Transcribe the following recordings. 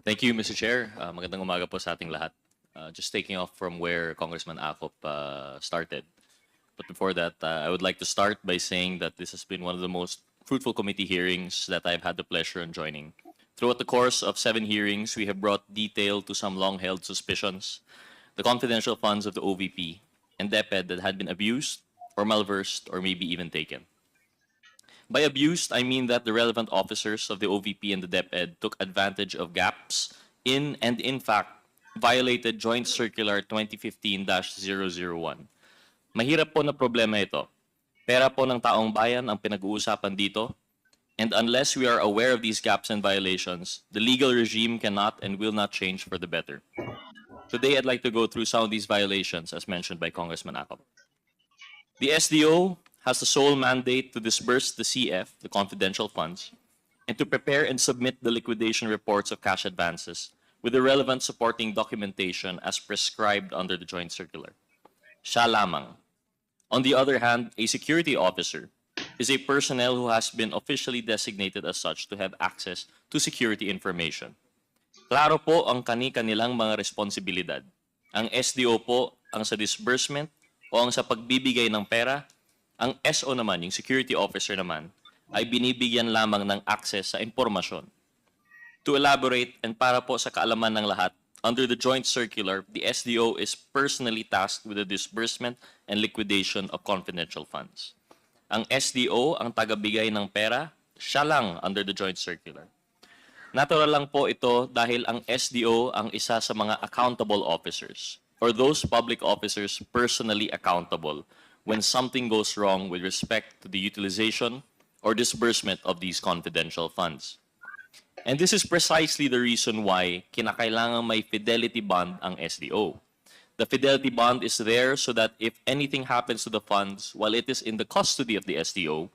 Thank you, Mr. Chair. Magandang umaga po sa ating lahat. Just taking off from where Congressman Acop started. But before that, I would like to start by saying that this has been one of the most fruitful committee hearings that I've had the pleasure in joining. Throughout the course of 7 hearings, we have brought detail to some long-held suspicions, the confidential funds of the OVP and DepEd that had been abused or malversed or maybe even taken. By abused, I mean that the relevant officers of the OVP and the DepEd took advantage of gaps in and in fact violated Joint Circular 2015-001. Mahirap po na problema ito. Pera po ng taong bayan ang pinag-uusapan dito, and unless we are aware of these gaps and violations, the legal regime cannot and will not change for the better. Today, I'd like to go through some of these violations as mentioned by Congressman Acop. The SDO has the sole mandate to disburse the CF, the confidential funds, and to prepare and submit the liquidation reports of cash advances with the relevant supporting documentation as prescribed under the Joint Circular. Siya lamang. On the other hand, a security officer is a personnel who has been officially designated as such to have access to security information. Klaro po ang kani-kanilang mga responsibilidad. Ang SDO po ang sa disbursement o ang sa pagbibigay ng pera. Ang SO naman, yung security officer naman, ay binibigyan lamang ng access sa impormasyon. To elaborate and para po sa kaalaman ng lahat, under the Joint Circular, the SDO is personally tasked with the disbursement and liquidation of confidential funds. Ang SDO ang tagabigay ng pera, siya lang under the Joint Circular. Natural lang po ito dahil ang SDO ang isa sa mga accountable officers or those public officers personally accountable when something goes wrong with respect to the utilization or disbursement of these confidential funds. And this is precisely the reason why kinakailangan may fidelity bond ang SDO. The fidelity bond is there so that if anything happens to the funds while it is in the custody of the SDO,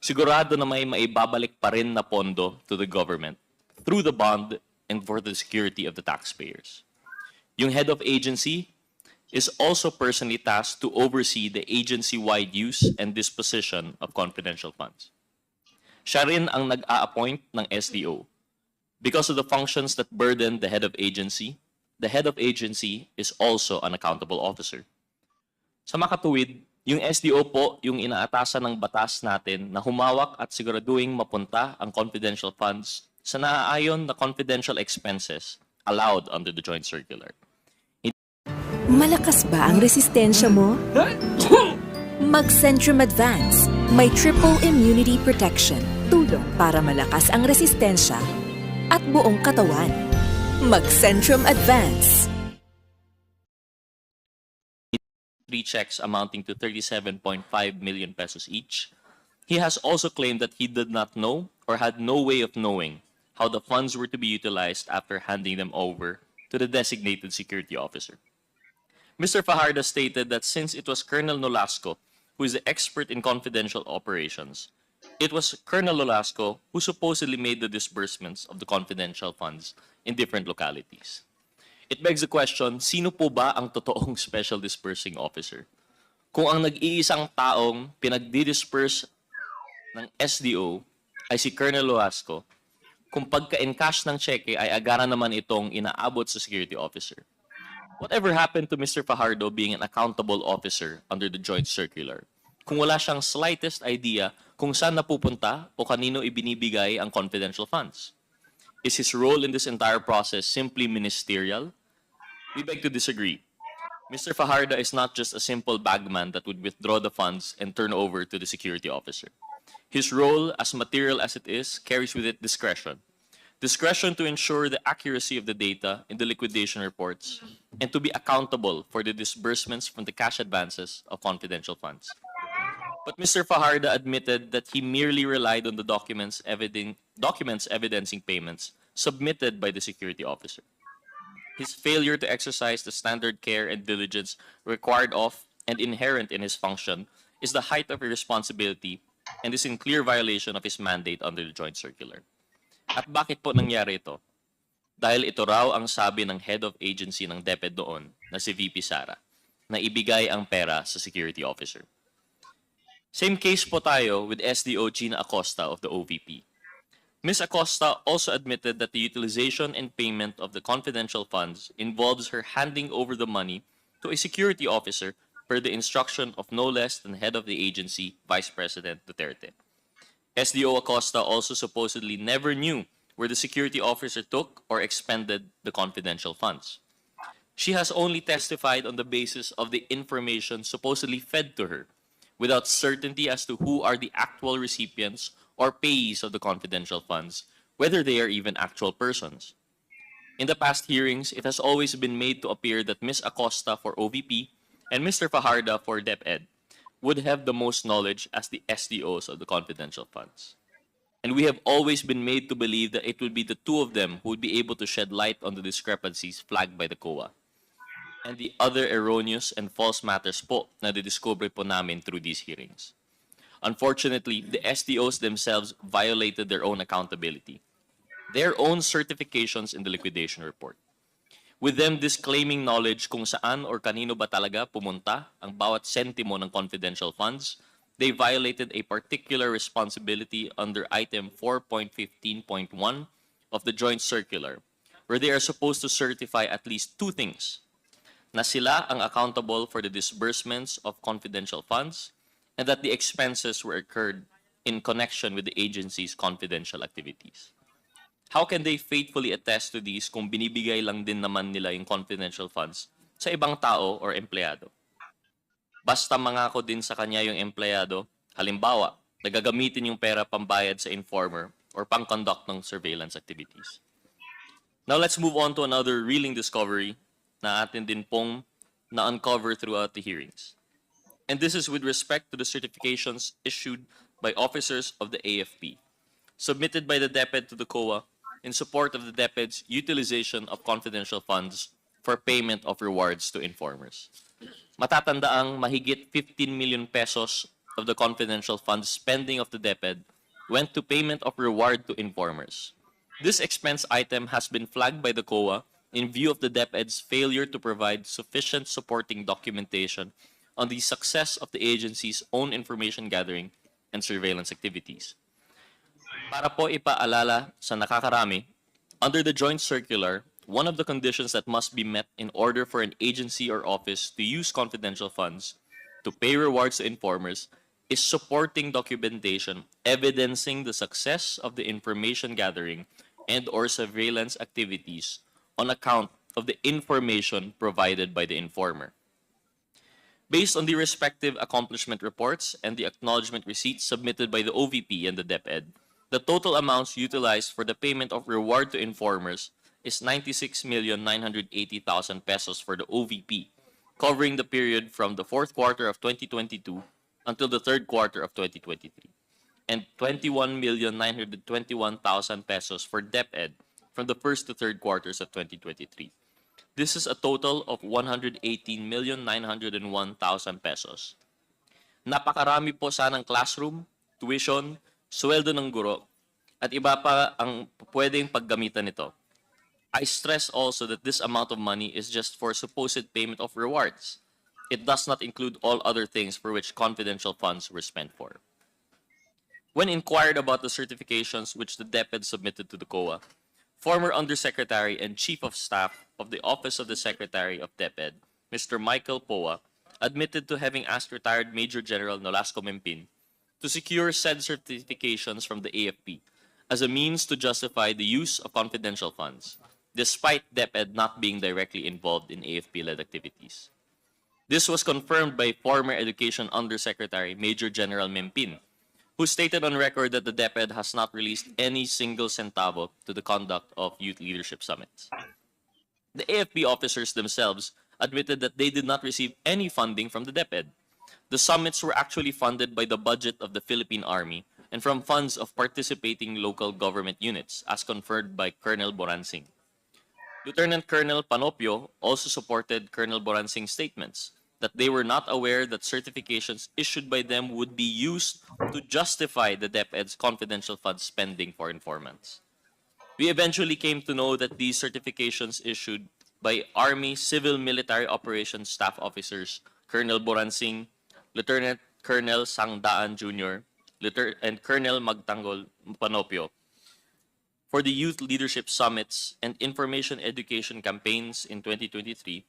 sigurado na may maibabalik pa rin na pondo to the government through the bond and for the security of the taxpayers. Yung head of agency is also personally tasked to oversee the agency-wide use and disposition of confidential funds. Siya rin ang nag-a-appoint ng SDO. Because of the functions that burden the head of agency is also an accountable officer. Sa makatuwid, yung SDO po yung inaatasan ng batas natin na humawak at siguraduhing mapunta ang confidential funds sa naaayon na confidential expenses allowed under the Joint Circular. Malakas ba ang resistensya mo? Mag-Centrum Advance. May triple immunity protection. Tulong para malakas ang resistensya at buong katawan. Mag-Centrum Advance. 3 checks amounting to 37.5 million pesos each. He has also claimed that he did not know or had no way of knowing how the funds were to be utilized after handing them over to the designated security officer. Mr. Fajardo stated that since it was Colonel Nolasco who is the expert in confidential operations, it was Colonel Nolasco who supposedly made the disbursements of the confidential funds in different localities. It begs the question, sino po ba ang totoong special disbursing officer? Kung ang nag-iisang taong pinagdi-disperse ng SDO ay si Colonel Nolasco, kung pagka-encash ng cheque ay agara naman itong inaabot sa security officer. Whatever happened to Mr. Fajardo being an accountable officer under the Joint Circular? Kung wala siyang slightest idea kung saan napupunta o kanino ibinibigay ang confidential funds? Is his role in this entire process simply ministerial? We beg to disagree. Mr. Fajardo is not just a simple bagman that would withdraw the funds and turn over to the security officer. His role, as material as it is, carries with it discretion. Discretion to ensure the accuracy of the data in the liquidation reports and to be accountable for the disbursements from the cash advances of confidential funds. But Mr. Fajardo admitted that he merely relied on the documents evidencing payments submitted by the security officer. His failure to exercise the standard care and diligence required of and inherent in his function is the height of irresponsibility and is in clear violation of his mandate under the Joint Circular. At bakit po nangyari ito? Dahil ito raw ang sabi ng head of agency ng DepEd doon na si VP Sara na ibigay ang pera sa security officer. Same case po tayo with SDO Gina Acosta of the OVP. Ms. Acosta also admitted that the utilization and payment of the confidential funds involves her handing over the money to a security officer per the instruction of no less than head of the agency, Vice President Duterte. SDO Acosta also supposedly never knew where the security officer took or expended the confidential funds. She has only testified on the basis of the information supposedly fed to her, without certainty as to who are the actual recipients or payees of the confidential funds, whether they are even actual persons. In the past hearings, it has always been made to appear that Ms. Acosta for OVP and Mr. Fajarda for DepEd would have the most knowledge as the SDOs of the confidential funds. And we have always been made to believe that it would be the two of them who would be able to shed light on the discrepancies flagged by the COA and the other erroneous and false matters po na didiscover po namin through these hearings. Unfortunately, the SDOs themselves violated their own accountability, their own certifications in the liquidation report, with them disclaiming knowledge kung saan or kanino ba talaga pumunta ang bawat sentimo ng confidential funds. They violated a particular responsibility under item 4.15.1 of the joint circular, where they are supposed to certify at least two things: na sila ang accountable for the disbursements of confidential funds and that the expenses were incurred in connection with the agency's confidential activities. How can they faithfully attest to these kung binibigay lang din naman nila yung confidential funds sa ibang tao or empleyado? Basta mangako din sa kanya yung empleyado, halimbawa, nagagamitin yung pera pambayad sa informer or pang-conduct ng surveillance activities. Now let's move on to another reeling discovery na atin din pong na-uncover throughout the hearings. And this is with respect to the certifications issued by officers of the AFP, submitted by the DepEd to the COA in support of the DepEd's utilization of confidential funds for payment of rewards to informers. Matatandaang mahigit 15 million pesos of the confidential funds spending of the DepEd went to payment of reward to informers. This expense item has been flagged by the COA in view of the DepEd's failure to provide sufficient supporting documentation on the success of the agency's own information gathering and surveillance activities. Para po ipaalala sa nakakarami, under the joint circular, one of the conditions that must be met in order for an agency or office to use confidential funds to pay rewards to informers is supporting documentation evidencing the success of the information gathering and or surveillance activities on account of the information provided by the informer. Based on the respective accomplishment reports and the acknowledgement receipts submitted by the OVP and the DepEd, the total amounts utilized for the payment of reward to informers is 96,980,000 pesos for the OVP, covering the period from the fourth quarter of 2022 until the third quarter of 2023, and 21,921,000 pesos for DepEd from the first to third quarters of 2023. This is a total of 118,901,000 pesos. Napakarami po sanang classroom, tuition, sweldo ng guro, at iba pa ang pwedeng paggamitan nito. I stress also that this amount of money is just for supposed payment of rewards. It does not include all other things for which confidential funds were spent for. When inquired about the certifications which the DepEd submitted to the COA, former Undersecretary and Chief of Staff of the Office of the Secretary of DepEd, Mr. Michael Poa, admitted to having asked retired Major General Nolasco Mempin to secure said certifications from the AFP as a means to justify the use of confidential funds, despite DepEd not being directly involved in AFP-led activities. This was confirmed by former Education Undersecretary Major General Mempin, who stated on record that the DepEd has not released any single centavo to the conduct of youth leadership summits. The AFP officers themselves admitted that they did not receive any funding from the DepEd. The summits were actually funded by the budget of the Philippine Army and from funds of participating local government units, as conferred by Colonel Boransing. Lieutenant Colonel Panopio also supported Colonel Boransing's statements that they were not aware that certifications issued by them would be used to justify the DepEd's confidential fund spending for informants. We eventually came to know that these certifications issued by Army Civil Military Operations Staff Officers Colonel Boransing, Lieutenant Colonel Sangdaan Jr., and Colonel Magtanggol Panopio for the youth leadership summits and information education campaigns in 2023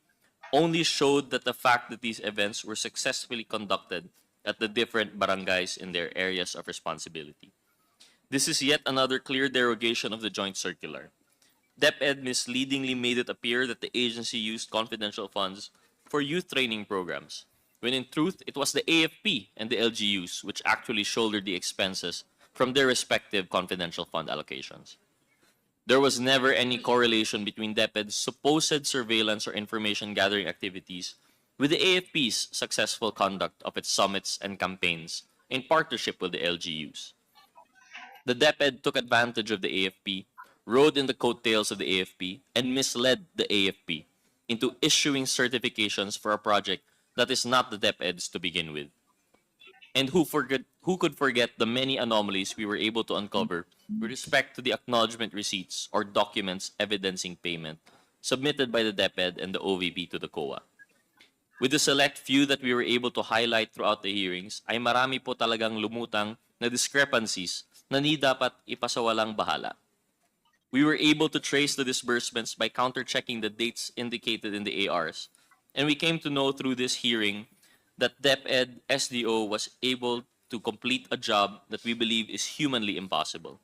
only showed that the fact that these events were successfully conducted at the different barangays in their areas of responsibility. This is yet another clear derogation of the joint circular. DepEd misleadingly made it appear that the agency used confidential funds for youth training programs, when in truth it was the AFP and the LGUs which actually shouldered the expenses from their respective confidential fund allocations. There was never any correlation between DepEd's supposed surveillance or information gathering activities with the AFP's successful conduct of its summits and campaigns in partnership with the LGUs. The DepEd took advantage of the AFP, rode in the coattails of the AFP, and misled the AFP into issuing certifications for a project that is not the DepEd's to begin with. And who could forget the many anomalies we were able to uncover with respect to the acknowledgement receipts or documents evidencing payment submitted by the DepEd and the OVP to the COA. With the select few that we were able to highlight throughout the hearings, ay marami po talagang lumutang na discrepancies na ni dapat ipasawalang bahala. We were able to trace the disbursements by counter-checking the dates indicated in the ARs, and we came to know through this hearing that DepEd SDO was able to complete a job that we believe is humanly impossible.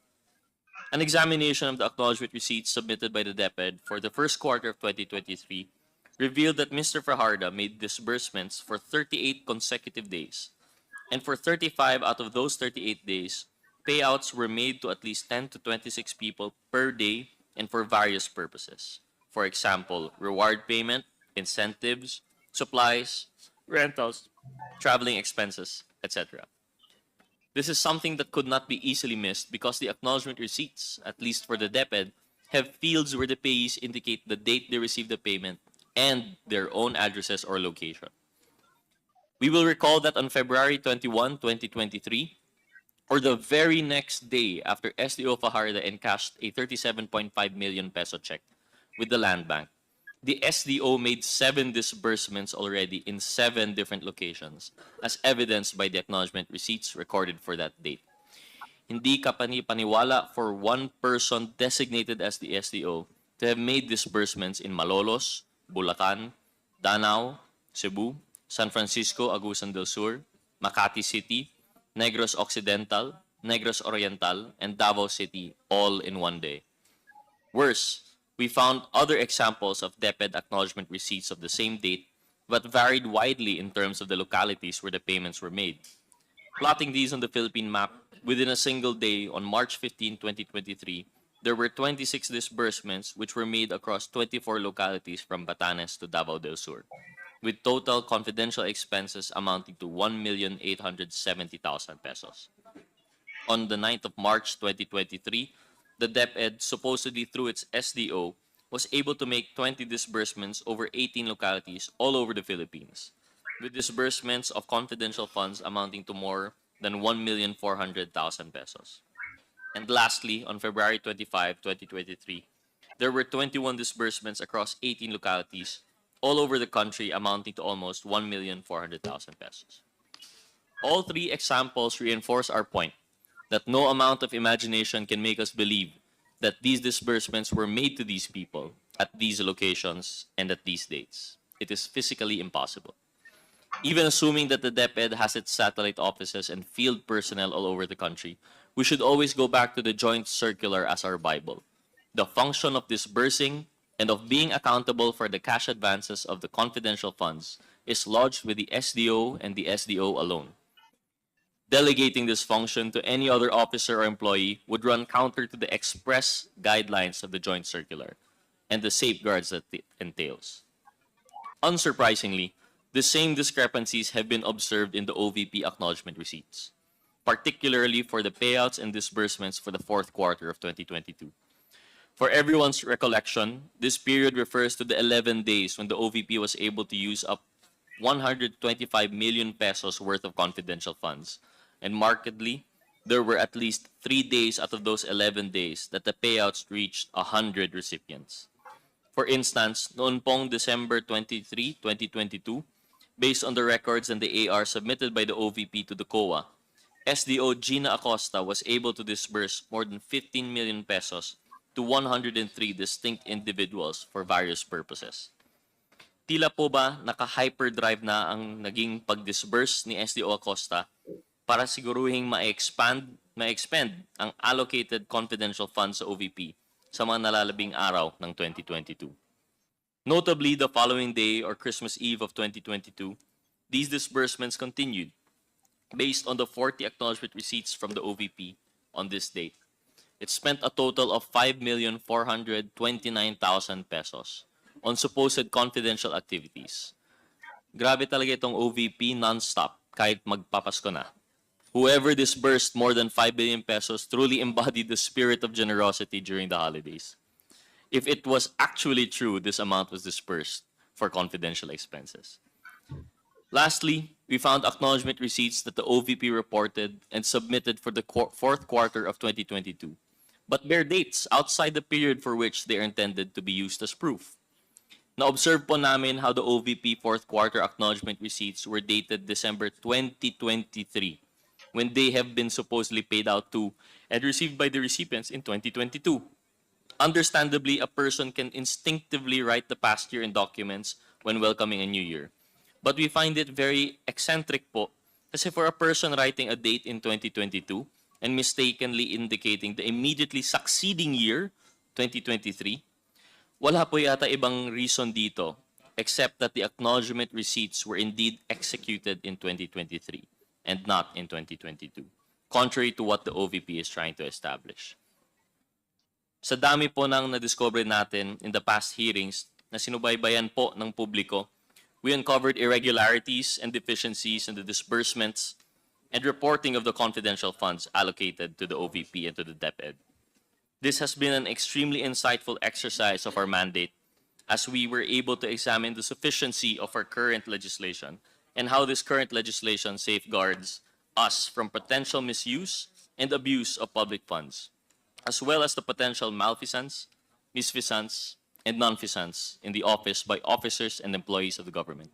An examination of the acknowledgement receipts submitted by the DepEd for the first quarter of 2023 revealed that Mr. Fajardo made disbursements for 38 consecutive days, and for 35 out of those 38 days, payouts were made to at least 10 to 26 people per day and for various purposes. For example, reward payment, incentives, supplies, rentals, traveling expenses, etc. This is something that could not be easily missed because the acknowledgement receipts, at least for the DepEd, have fields where the payees indicate the date they received the payment and their own addresses or location. We will recall that on February 21, 2023, or the very next day after SDO Fajardo encashed a 37.5 million peso check with the Land Bank, the SDO made 7 disbursements already in 7 different locations, as evidenced by the acknowledgement receipts recorded for that date. Hindi kapani-paniwala for one person designated as the SDO to have made disbursements in Malolos, Bulacan, Danao, Cebu, San Francisco, Agusan del Sur, Makati City, Negros Occidental, Negros Oriental, and Davao City all in one day. Worse, we found other examples of DepEd acknowledgement receipts of the same date but varied widely in terms of the localities where the payments were made. Plotting these on the Philippine map, within a single day on March 15, 2023, there were 26 disbursements which were made across 24 localities from Batanes to Davao del Sur, with total confidential expenses amounting to 1,870,000 pesos. On the 9th of March 2023, the DepEd, supposedly through its SDO, was able to make 20 disbursements over 18 localities all over the Philippines, with disbursements of confidential funds amounting to more than 1,400,000 pesos. And lastly, on February 25, 2023, there were 21 disbursements across 18 localities all over the country amounting to almost 1,400,000 pesos. All 3 examples reinforce our point that no amount of imagination can make us believe that these disbursements were made to these people at these locations and at these dates. It is physically impossible. Even assuming that the DepEd has its satellite offices and field personnel all over the country, we should always go back to the joint circular as our Bible. The function of disbursing and of being accountable for the cash advances of the confidential funds is lodged with the SDO and the SDO alone. Delegating this function to any other officer or employee would run counter to the express guidelines of the joint circular and the safeguards that it entails. Unsurprisingly, the same discrepancies have been observed in the OVP acknowledgement receipts, particularly for the payouts and disbursements for the 4th quarter of 2022. For everyone's recollection, this period refers to the 11 days when the OVP was able to use up 125 million pesos worth of confidential funds. And markedly, there were at least 3 days out of those 11 days that the payouts reached 100 recipients. For instance, noon pong December 23, 2022, based on the records and the AR submitted by the OVP to the COA, SDO Gina Acosta was able to disburse more than 15 million pesos to 103 distinct individuals for various purposes. Tila po ba naka-hyperdrive na ang naging pag-disburse ni SDO Acosta para siguruhing ma-expend ang allocated confidential funds sa OVP sa mga nalalabing araw ng 2022. Notably, the following day or Christmas Eve of 2022, these disbursements continued based on the 40 acknowledgement receipts from the OVP on this date. It spent a total of 5,429,000 pesos on supposed confidential activities. Grabe talaga itong OVP non-stop kahit magpapasko na. Whoever disbursed more than 5 billion pesos truly embodied the spirit of generosity during the holidays. If it was actually true, this amount was disbursed for confidential expenses. Lastly, we found acknowledgement receipts that the OVP reported and submitted for the fourth quarter of 2022, but bear dates outside the period for which they are intended to be used as proof. Na-observe po namin how the OVP fourth quarter acknowledgement receipts were dated December 2023, when they have been supposedly paid out to and received by the recipients in 2022. Understandably, a person can instinctively write the past year in documents when welcoming a new year. But we find it very eccentric po kasi for a person writing a date in 2022 and mistakenly indicating the immediately succeeding year, 2023, wala po yata ibang reason dito except that the acknowledgement receipts were indeed executed in 2023 and not in 2022, contrary to what the OVP is trying to establish. Sa dami po nang nadiscover natin in the past hearings na sinubaybayan po ng publiko, we uncovered irregularities and deficiencies in the disbursements and reporting of the confidential funds allocated to the OVP and to the DepEd. This has been an extremely insightful exercise of our mandate as we were able to examine the sufficiency of our current legislation and how this current legislation safeguards us from potential misuse and abuse of public funds, as well as the potential malfeasance, misfeasance, and nonfeasance in the office by officers and employees of the government.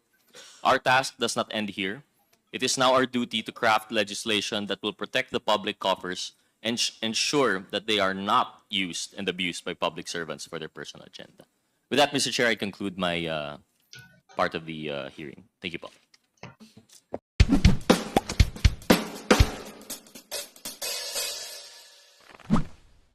Our task does not end here. It is now our duty to craft legislation that will protect the public coffers and ensure that they are not used and abused by public servants for their personal agenda. With that, Mr. Chair, I conclude my part of the hearing. Thank you, Paul.